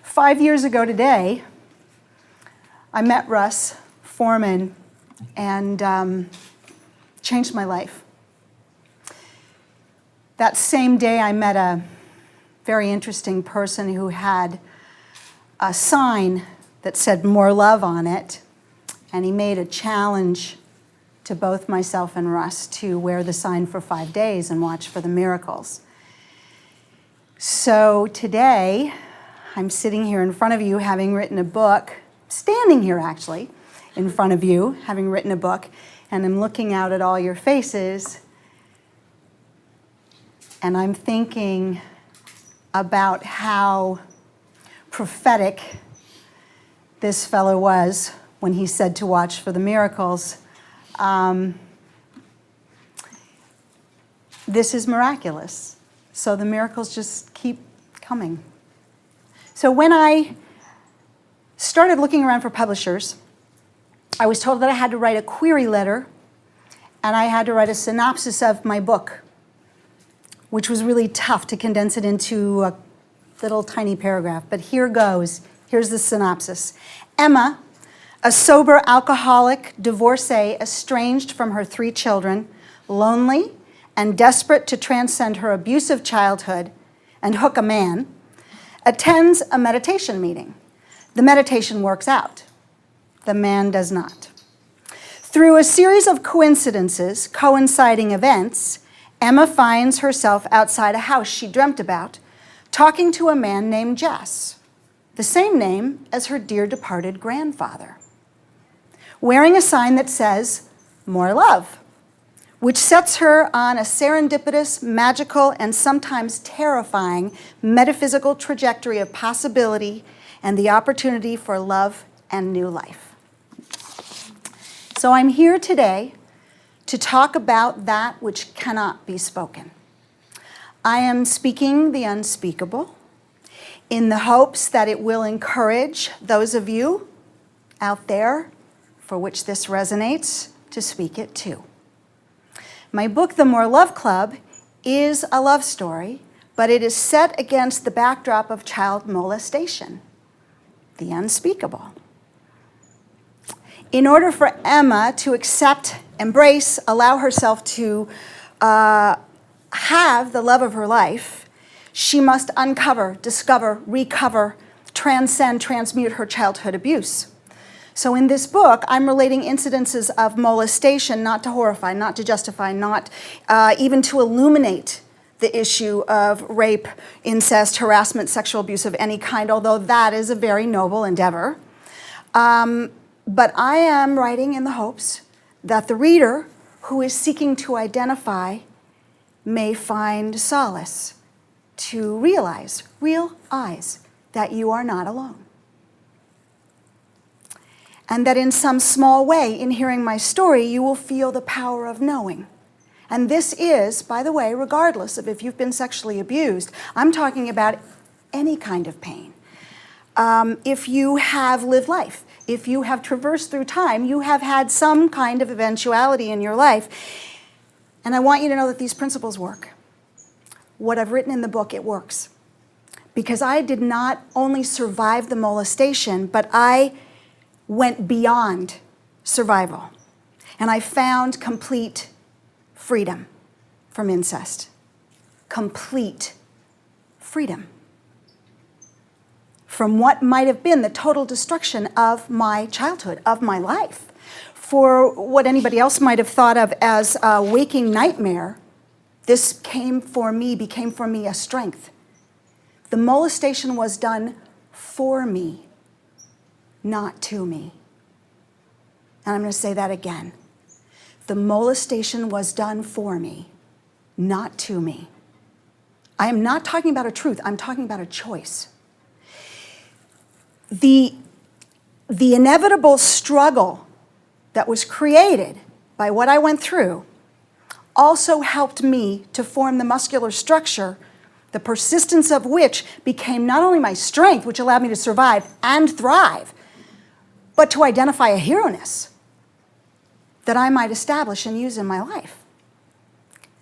5 years ago today, I met Russ Foreman and changed my life. That same day, I met a very interesting person who had a sign that said "More Love" on it, and he made a challenge to both myself and Russ to wear the sign for 5 days and watch for the miracles. So today, I'm sitting here in front of you having written a book, standing here actually in front of you having written a book, and I'm looking out at all your faces, and I'm thinking about how prophetic this fellow was when he said to watch for the miracles. This is miraculous. So the miracles just keep coming. So when I started looking around for publishers, I was told that I had to write a query letter and I had to write a synopsis of my book, which was really tough to condense it into a little tiny paragraph. But here goes. Here's the synopsis. Emma, a sober alcoholic divorcee estranged from her 3 children, lonely and desperate to transcend her abusive childhood and hook a man, attends a meditation meeting. The meditation works out. The man does not. Through a series of coincidences, coinciding events, Emma finds herself outside a house she dreamt about, talking to a man named Jess, the same name as her dear departed grandfather, wearing a sign that says, "More Love," which sets her on a serendipitous, magical, and sometimes terrifying metaphysical trajectory of possibility and the opportunity for love and new life. So I'm here today to talk about that which cannot be spoken. I am speaking the unspeakable in the hopes that it will encourage those of you out there for which this resonates to speak it too. My book, The More Love Club, is a love story, but it is set against the backdrop of child molestation, the unspeakable. In order for Emma to accept, embrace, allow herself to have the love of her life, she must uncover, discover, recover, transcend, transmute her childhood abuse. So in this book, I'm relating incidences of molestation, not to horrify, not to justify, not even to illuminate the issue of rape, incest, harassment, sexual abuse of any kind, although that is a very noble endeavor. But I am writing in the hopes that the reader who is seeking to identify may find solace to realize that you are not alone. And that in some small way, in hearing my story, you will feel the power of knowing. And this is, by the way, regardless of if you've been sexually abused, I'm talking about any kind of pain. If you have lived life, if you have traversed through time, you have had some kind of eventuality in your life. And I want you to know that these principles work. What I've written in the book, it works. Because I did not only survive the molestation, but I went beyond survival. And I found complete freedom from incest. Complete freedom from what might have been the total destruction of my childhood, of my life. For what anybody else might have thought of as a waking nightmare, this became for me a strength. The molestation was done for me, not to me. And I'm going to say that again. The molestation was done for me, not to me. I am not talking about a truth, I'm talking about a choice. The inevitable struggle that was created by what I went through also helped me to form the muscular structure, the persistence of which became not only my strength, which allowed me to survive and thrive, but to identify a hero-ness that I might establish and use in my life.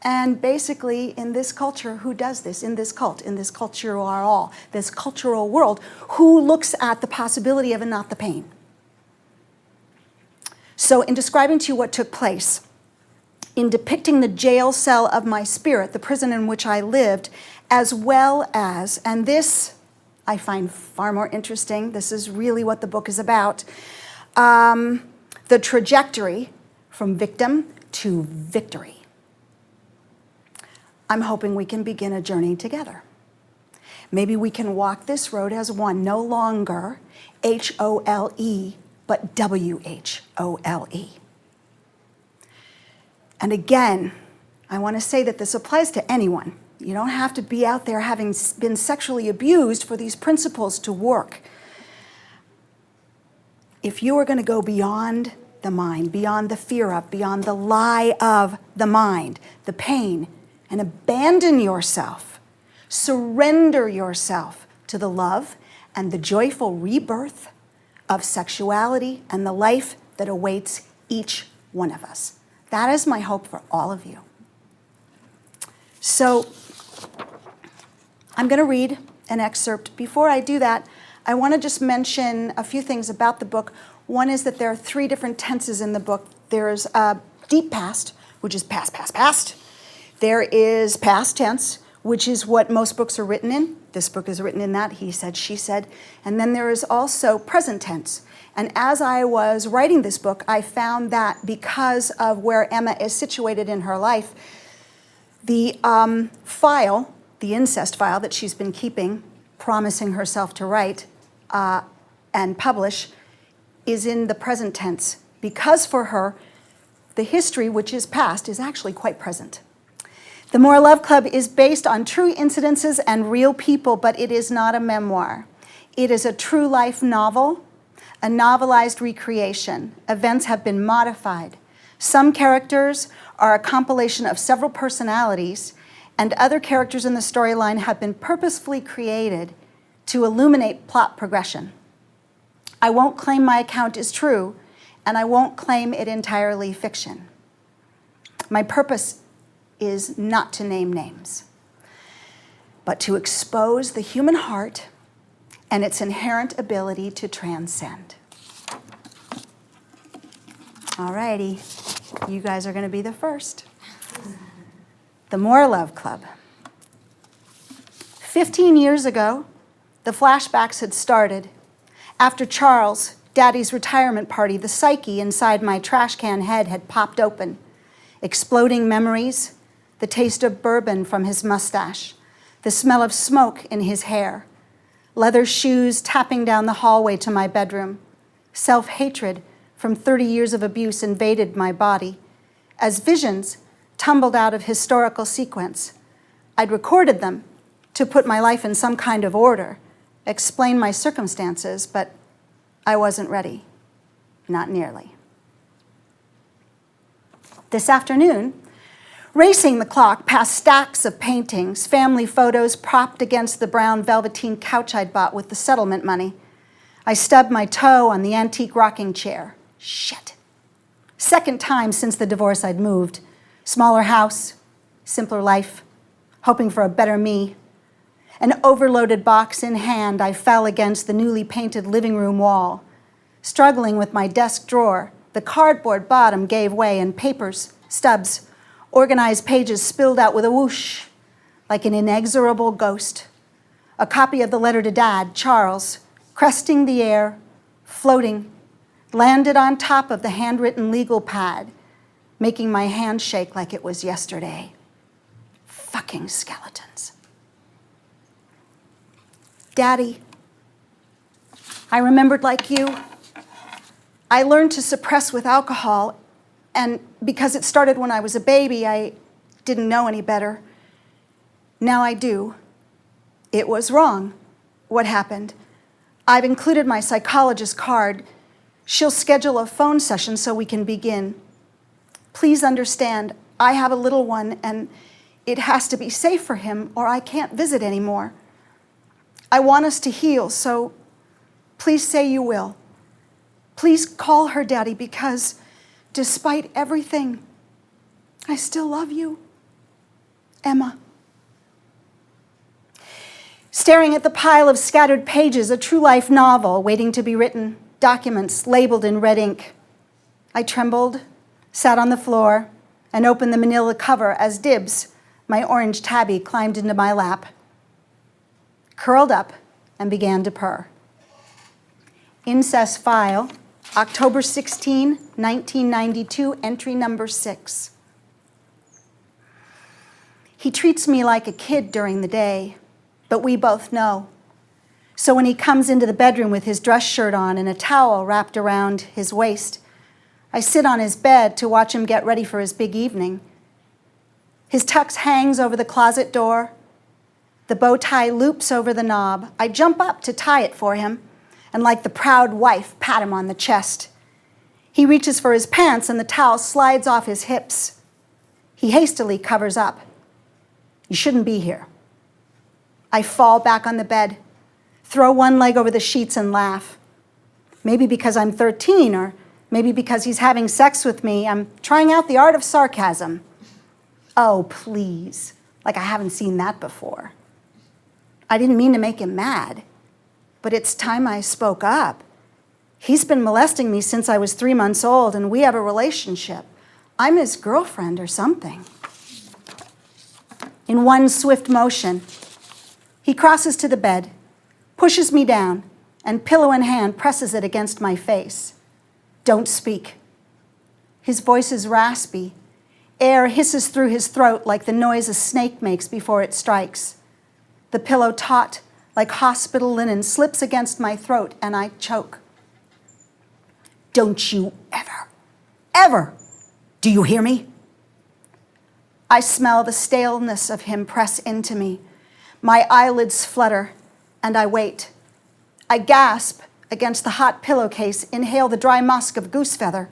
And basically, in this culture, who does this? In this cultural all, this cultural world, who looks at the possibility of and not the pain? So in describing to you what took place, in depicting the jail cell of my spirit, the prison in which I lived, as well as, and this I find far more interesting, this is really what the book is about, the trajectory from victim to victory. I'm hoping we can begin a journey together. Maybe we can walk this road as one, no longer H-O-L-E, but W-H-O-L-E. And again, I want to say that this applies to anyone. You don't have to be out there having been sexually abused for these principles to work. If you are going to go beyond the mind, beyond the fear of, beyond the lie of the mind, the pain, and abandon yourself, surrender yourself to the love and the joyful rebirth of sexuality and the life that awaits each one of us. That is my hope for all of you. So I'm going to read an excerpt. Before I do that, I want to just mention a few things about the book. One is that there are 3 different tenses in the book. There's deep past, which is past. There is past tense, which is what most books are written in. This book is written in that, he said, she said. And then there is also present tense. And as I was writing this book, I found that because of where Emma is situated in her life, the file, the incest file that she's been keeping, promising herself to write and publish, is in the present tense. Because for her, the history, which is past, is actually quite present. The More Love Club is based on true incidences and real people, but it is not a memoir. It is a true life novel, a novelized recreation. Events have been modified. Some characters are a compilation of several personalities, and other characters in the storyline have been purposefully created to illuminate plot progression. I won't claim my account is true, and I won't claim it entirely fiction. My purpose is not to name names, but to expose the human heart and its inherent ability to transcend. All righty, you guys are going to be the first. The More Love Club. 15 years ago, the flashbacks had started. After Charles, Daddy's retirement party, the psyche inside my trash can head had popped open. Exploding memories, the taste of bourbon from his mustache, the smell of smoke in his hair, leather shoes tapping down the hallway to my bedroom. Self-hatred from 30 years of abuse invaded my body. As visions tumbled out of historical sequence, I'd recorded them to put my life in some kind of order, explain my circumstances, but I wasn't ready. Not nearly. This afternoon, racing the clock past stacks of paintings, family photos propped against the brown velveteen couch I'd bought with the settlement money, I stubbed my toe on the antique rocking chair. Shit. Second time since the divorce I'd moved. Smaller house, simpler life, hoping for a better me. An overloaded box in hand, I fell against the newly painted living room wall. Struggling with my desk drawer, the cardboard bottom gave way and papers, stubs, organized pages spilled out with a whoosh, like an inexorable ghost. A copy of the letter to Dad, Charles, cresting the air, floating, landed on top of the handwritten legal pad, making my hand shake like it was yesterday. Fucking skeletons. Daddy, I remembered like you. I learned to suppress with alcohol, and because it started when I was a baby, I didn't know any better. Now I do. It was wrong, what happened. I've included my psychologist card. She'll schedule a phone session so we can begin. Please understand, I have a little one, and it has to be safe for him, or I can't visit anymore. I want us to heal, so please say you will. Please call her, Daddy, because despite everything, I still love you. Emma. Staring at the pile of scattered pages, a true life novel waiting to be written, documents labeled in red ink. I trembled, sat on the floor, and opened the manila cover as Dibs, my orange tabby, climbed into my lap, curled up, and began to purr. Incest file, October 16, 1992, entry number 6. He treats me like a kid during the day, but we both know. So when he comes into the bedroom with his dress shirt on and a towel wrapped around his waist, I sit on his bed to watch him get ready for his big evening. His tux hangs over the closet door. The bow tie loops over the knob. I jump up to tie it for him, and like the proud wife, pat him on the chest. He reaches for his pants, and the towel slides off his hips. He hastily covers up. You shouldn't be here. I fall back on the bed, throw one leg over the sheets and laugh. Maybe because I'm 13, or maybe because he's having sex with me, I'm trying out the art of sarcasm. Oh, please, like I haven't seen that before. I didn't mean to make him mad, but it's time I spoke up. He's been molesting me since I was 3 months old, and we have a relationship. I'm his girlfriend or something. In one swift motion, he crosses to the bed, pushes me down, and pillow in hand presses it against my face. Don't speak. His voice is raspy. Air hisses through his throat like the noise a snake makes before it strikes. The pillow, taut like hospital linen, slips against my throat, and I choke. Don't you ever, do you hear me? I smell the staleness of him press into me. My eyelids flutter, and I wait. I gasp against the hot pillowcase, inhale the dry musk of goose feather.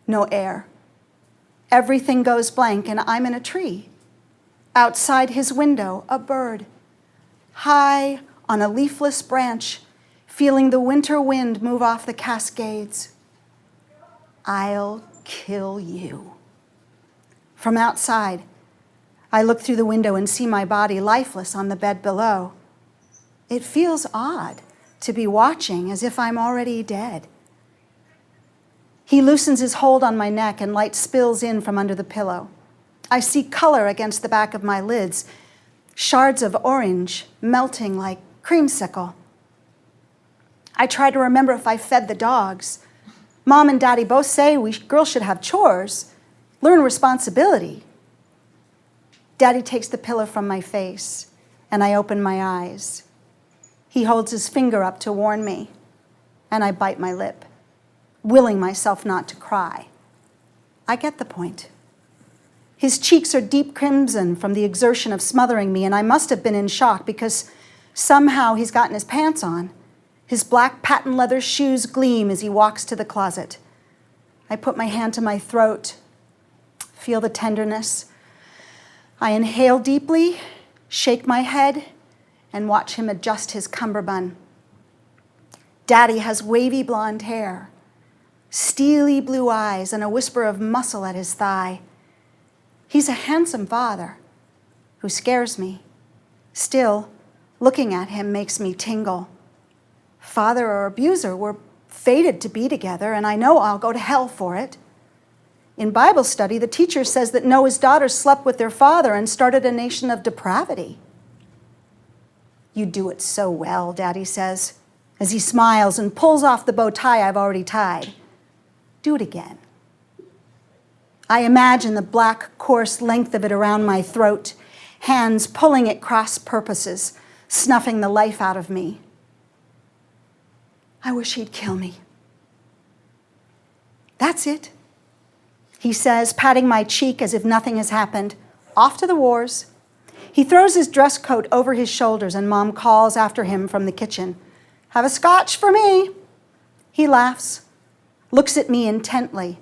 No air. Everything goes blank, and I'm in a tree. Outside his window, a bird, high on a leafless branch, feeling the winter wind move off the Cascades. I'll kill you. From outside, I look through the window and see my body lifeless on the bed below. It feels odd to be watching as if I'm already dead. He loosens his hold on my neck and light spills in from under the pillow. I see color against the back of my lids, shards of orange melting like creamsicle. I try to remember if I fed the dogs. Mom and Daddy both say girls should have chores, learn responsibility. Daddy takes the pillow from my face, and I open my eyes. He holds his finger up to warn me, and I bite my lip, willing myself not to cry. I get the point. His cheeks are deep crimson from the exertion of smothering me, and I must have been in shock because somehow he's gotten his pants on. His black patent leather shoes gleam as he walks to the closet. I put my hand to my throat, feel the tenderness. I inhale deeply, shake my head, and watch him adjust his cummerbund. Daddy has wavy blonde hair, steely blue eyes, and a whisper of muscle at his thigh. He's a handsome father who scares me. Still, looking at him makes me tingle. Father or abuser, we're fated to be together, and I know I'll go to hell for it. In Bible study, the teacher says that Noah's daughters slept with their father and started a nation of depravity. You do it so well, Daddy says, as he smiles and pulls off the bow tie I've already tied. Do it again. I imagine the black, coarse length of it around my throat, hands pulling at cross purposes, snuffing the life out of me. I wish he'd kill me. That's it, he says, patting my cheek as if nothing has happened. Off to the wars. He throws his dress coat over his shoulders, and Mom calls after him from the kitchen. Have a scotch for me. He laughs, looks at me intently,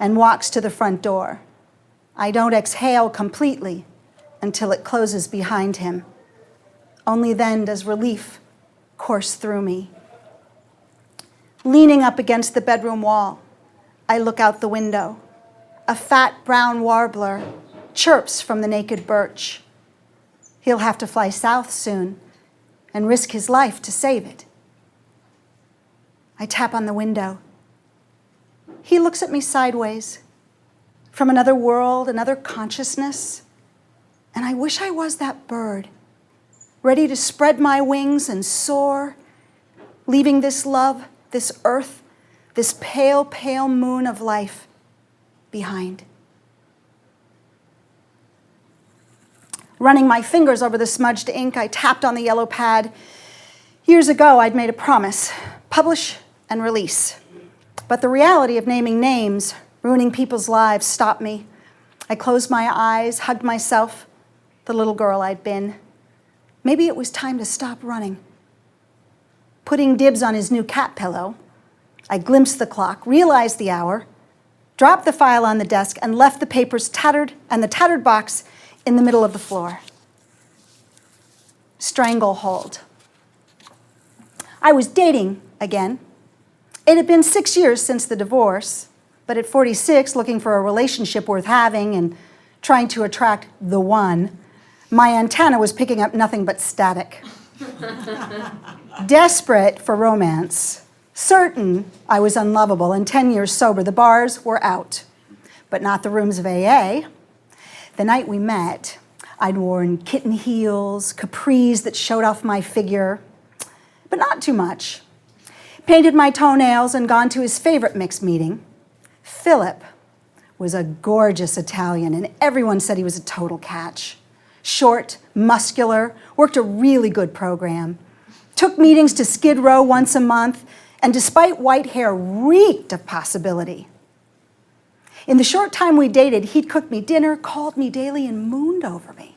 and walks to the front door. I don't exhale completely until it closes behind him. Only then does relief course through me. Leaning up against the bedroom wall, I look out the window. A fat brown warbler chirps from the naked birch. He'll have to fly south soon and risk his life to save it. I tap on the window. He looks at me sideways, from another world, another consciousness, and I wish I was that bird, ready to spread my wings and soar, leaving this love, this earth, this pale, pale moon of life behind. Running my fingers over the smudged ink, I tapped on the yellow pad. Years ago, I'd made a promise, publish and release. But the reality of naming names, ruining people's lives, stopped me. I closed my eyes, hugged myself, the little girl I'd been. Maybe it was time to stop running. Putting dibs on his new cat pillow, I glimpsed the clock, realized the hour, dropped the file on the desk, and left the papers tattered and the tattered box in the middle of the floor. Stranglehold. I was dating again. It had been 6 years since the divorce, but at 46, looking for a relationship worth having and trying to attract the one, my antenna was picking up nothing but static. Desperate for romance, certain I was unlovable, and 10 years sober, the bars were out, but not the rooms of AA. The night we met, I'd worn kitten heels, capris that showed off my figure, but not too much. Painted my toenails and gone to his favorite mixed meeting. Philip was a gorgeous Italian, and everyone said he was a total catch. Short, muscular, worked a really good program. Took meetings to Skid Row once a month, and despite white hair, reeked of possibility. In the short time we dated, he'd cook me dinner, called me daily, and mooned over me.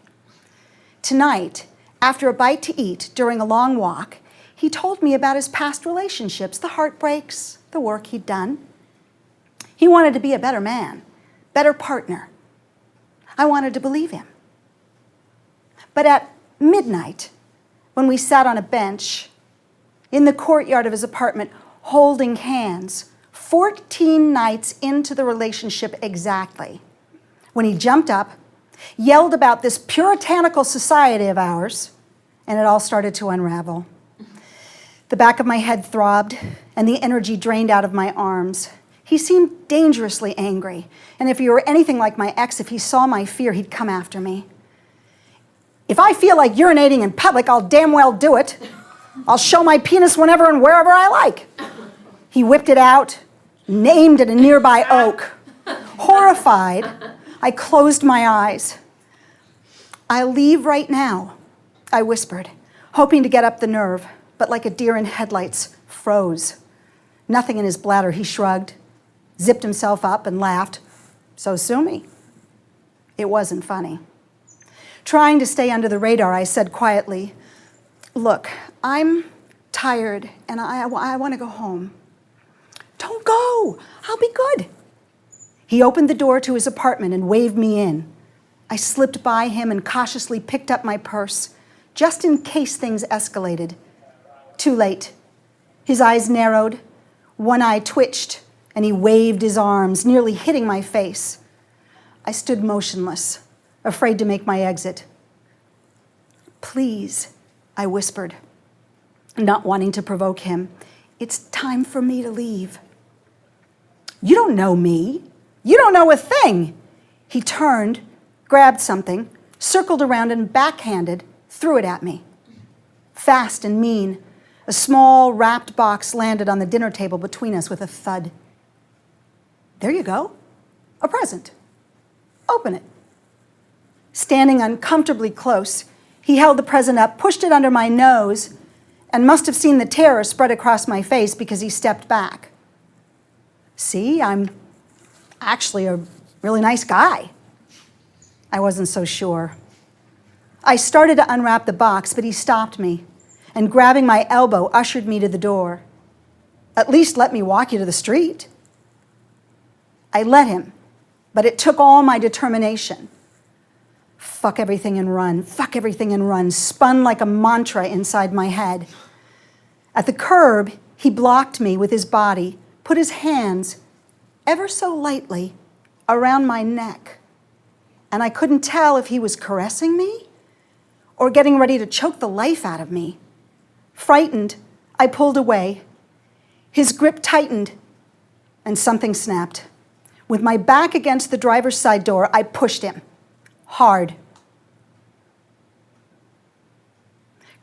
Tonight, after a bite to eat during a long walk, he told me about his past relationships, the heartbreaks, the work he'd done. He wanted to be a better man, better partner. I wanted to believe him. But at midnight, when we sat on a bench in the courtyard of his apartment, holding hands, 14 nights into the relationship exactly, when he jumped up, yelled about this puritanical society of ours, and it all started to unravel. The back of my head throbbed, and the energy drained out of my arms. He seemed dangerously angry, and if he were anything like my ex, if he saw my fear, he'd come after me. If I feel like urinating in public, I'll damn well do it. I'll show my penis whenever and wherever I like. He whipped it out, aimed at a nearby oak. Horrified, I closed my eyes. "I'll leave right now," I whispered, hoping to get up the nerve, but like a deer in headlights, froze. Nothing in his bladder, he shrugged, zipped himself up and laughed. "So sue me." It wasn't funny. Trying to stay under the radar, I said quietly, "Look, I'm tired and I want to go home." "Don't go, I'll be good." He opened the door to his apartment and waved me in. I slipped by him and cautiously picked up my purse, just in case things escalated. Too late. His eyes narrowed, one eye twitched, and he waved his arms, nearly hitting my face. I stood motionless, afraid to make my exit. "Please," I whispered, not wanting to provoke him, "it's time for me to leave." "You don't know me. You don't know a thing." He turned, grabbed something, circled around and backhanded, threw it at me. Fast and mean, a small wrapped box landed on the dinner table between us with a thud. "There you go. A present. Open it." Standing uncomfortably close, he held the present up, pushed it under my nose, and must have seen the terror spread across my face because he stepped back. "See, I'm actually a really nice guy." I wasn't so sure. I started to unwrap the box, but he stopped me and, grabbing my elbow, ushered me to the door. "At least let me walk you to the street." I let him, but it took all my determination. "Fuck everything and run, fuck everything and run," spun like a mantra inside my head. At the curb, He blocked me with his body, put his hands ever so lightly around my neck, and I couldn't tell if he was caressing me or getting ready to choke the life out of me. Frightened, I pulled away. His grip tightened, and something snapped. With my back against the driver's side door, I pushed him hard.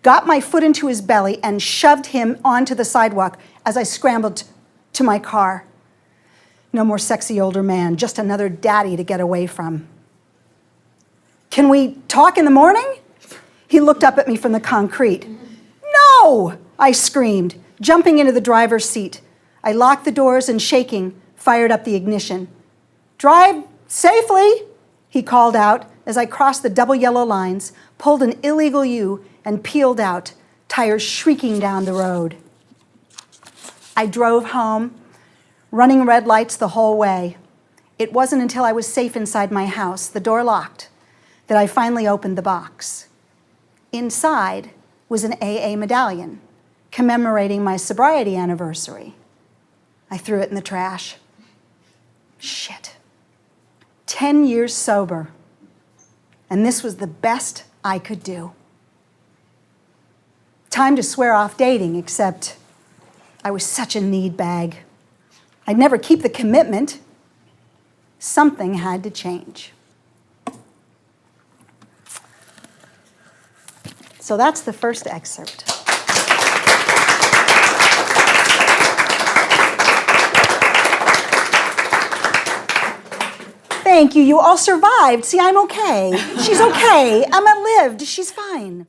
Got my foot into his belly and shoved him onto the sidewalk as I scrambled to my car. No more sexy older man, just another daddy to get away from. Can we talk in the morning? He looked up at me from the concrete. No, I screamed, jumping into the driver's seat. I locked the doors and, shaking, fired up the ignition. Drive safely, he called out as I crossed the double yellow lines, pulled an illegal U, and peeled out, tires shrieking down the road. I drove home, running red lights the whole way. It wasn't until I was safe inside my house, the door locked, that I finally opened the box. Inside was an AA medallion commemorating my sobriety anniversary. I threw it in the trash. Shit. 10 years sober. And this was the best I could do. Time to swear off dating, except I was such a need bag. I'd never keep the commitment. Something had to change. So that's the first excerpt. Thank you. You all survived. See, I'm okay. She's okay. Emma lived. She's fine.